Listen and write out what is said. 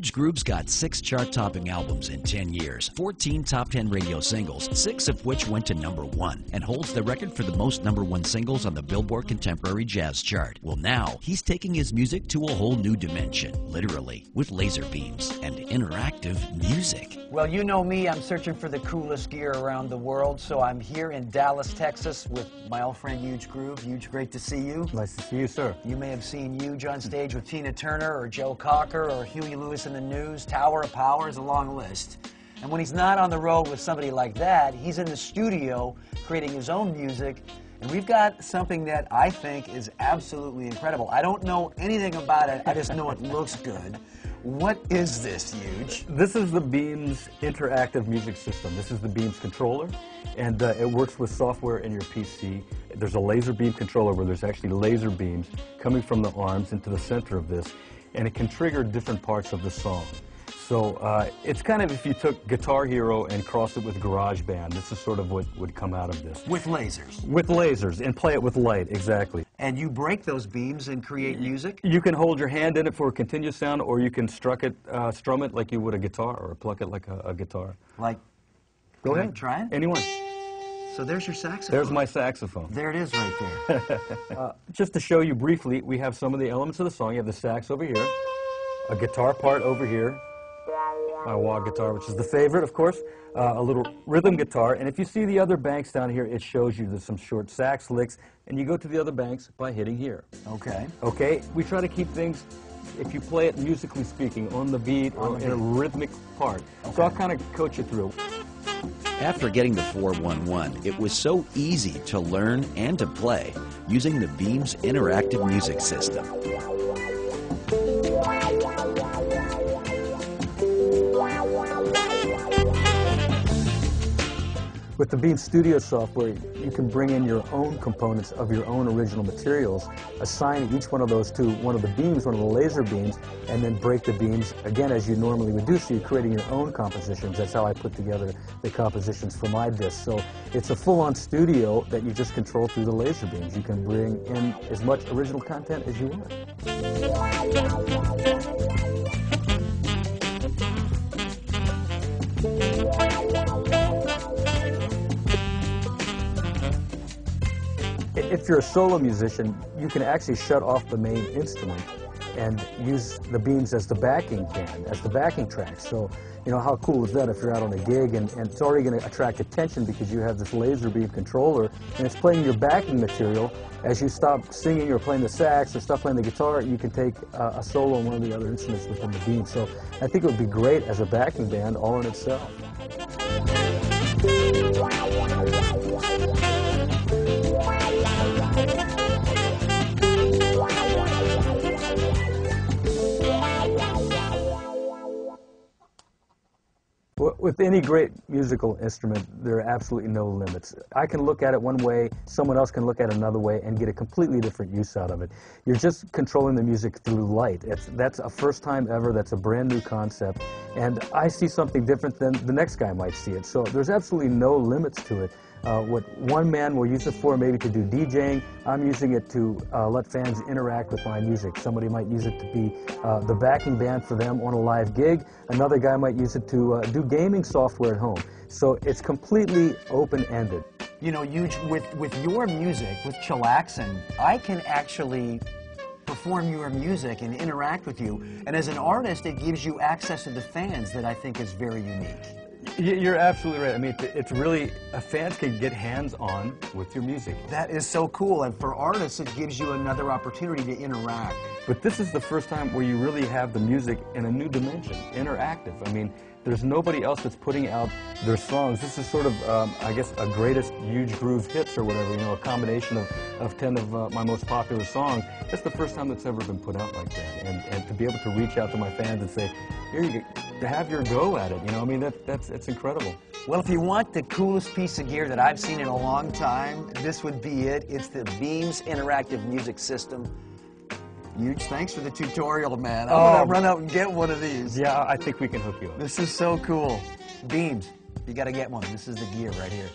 Huge Groove's got 6 chart-topping albums in 10 years, 14 top 10 radio singles, 6 of which went to #1, and holds the record for the most #1 singles on the Billboard Contemporary Jazz chart. Well, now he's taking his music to a whole new dimension, literally, with laser beams and interactive music. Well, you know me, I'm searching for the coolest gear around the world, so I'm here in Dallas, Texas with my old friend Huge Groove. Huge, great to see you. Nice to see you, sir. You may have seen Huge on stage with Tina Turner or Joe Cocker or Huey Lewis in the News. Tower of Power is a long list. And when he's not on the road with somebody like that, he's in the studio creating his own music. And we've got something that I think is absolutely incredible. I don't know anything about it, I just know it looks good. What is this, Huge? This is the Beams interactive music system. This is the Beams controller, and it works with software in your PC. There's a laser beam controller where there's actually laser beams coming from the arms into the center of this, and it can trigger different parts of the song. So it's kind of if you took Guitar Hero and crossed it with GarageBand, this is sort of what would come out of this. With lasers? With lasers, and play it with light, exactly. And you break those beams and create music? You can hold your hand in it for a continuous sound, or you can strum it like you would a guitar, or pluck it like a guitar. Like, go ahead, try it? Anyone. So there's your saxophone. There's my saxophone. There it is right there. Just to show you briefly, we have some of the elements of the song. You have the sax over here, a guitar part over here, my wah guitar, which is the favorite, of course, a little rhythm guitar, and if you see the other banks down here, it shows you there's some short sax licks, and you go to the other banks by hitting here. Okay. Okay, we try to keep things, if you play it musically speaking, on the beat or in a rhythmic part. Okay. So I'll kind of coach you through. After getting the 411, it was so easy to learn and to play using the Beams interactive music system. With the Beam Studio software, you can bring in your own components of your own original materials, assign each one of those to one of the beams, one of the laser beams, and then break the beams, again, as you normally would do, so you're creating your own compositions. That's how I put together the compositions for my disc. So it's a full-on studio that you just control through the laser beams. You can bring in as much original content as you want. If you're a solo musician, you can actually shut off the main instrument and use the beams as the backing track. So, you know, how cool is that if you're out on a gig and it's already going to attract attention because you have this laser beam controller and it's playing your backing material. As you stop singing or playing the sax or stop playing the guitar, you can take a solo on one of the other instruments within the beam. So I think it would be great as a backing band all in itself. With any great musical instrument, there are absolutely no limits. I can look at it one way, someone else can look at it another way, and get a completely different use out of it. You're just controlling the music through light. That's a first time ever, that's a brand new concept, and I see something different than the next guy might see it. So there's absolutely no limits to it. What one man will use it for, maybe to do DJing, I'm using it to let fans interact with my music. Somebody might use it to be the backing band for them on a live gig. Another guy might use it to do gaming software at home. So it's completely open-ended. You know, Huge, with your music, with Chillaxin, I can actually perform your music and interact with you. And as an artist, it gives you access to the fans that I think is very unique. You're absolutely right. I mean, it's really, fans can get hands-on with your music. That is so cool, and for artists, it gives you another opportunity to interact. But this is the first time where you really have the music in a new dimension, interactive. I mean, there's nobody else that's putting out their songs. This is sort of, I guess, a greatest Huge Groove hits or whatever, you know, a combination of 10 of my most popular songs. That's the first time that's ever been put out like that. And to be able to reach out to my fans and say, here you go, to have your go at it, you know, I mean, it's incredible. Well, if you want the coolest piece of gear that I've seen in a long time, this would be it. It's the Beams interactive music system. Huge, thanks for the tutorial, man. I'm going to run out and get one of these. Yeah, I think we can hook you up. This is so cool. Beams, you got to get one. This is the gear right here.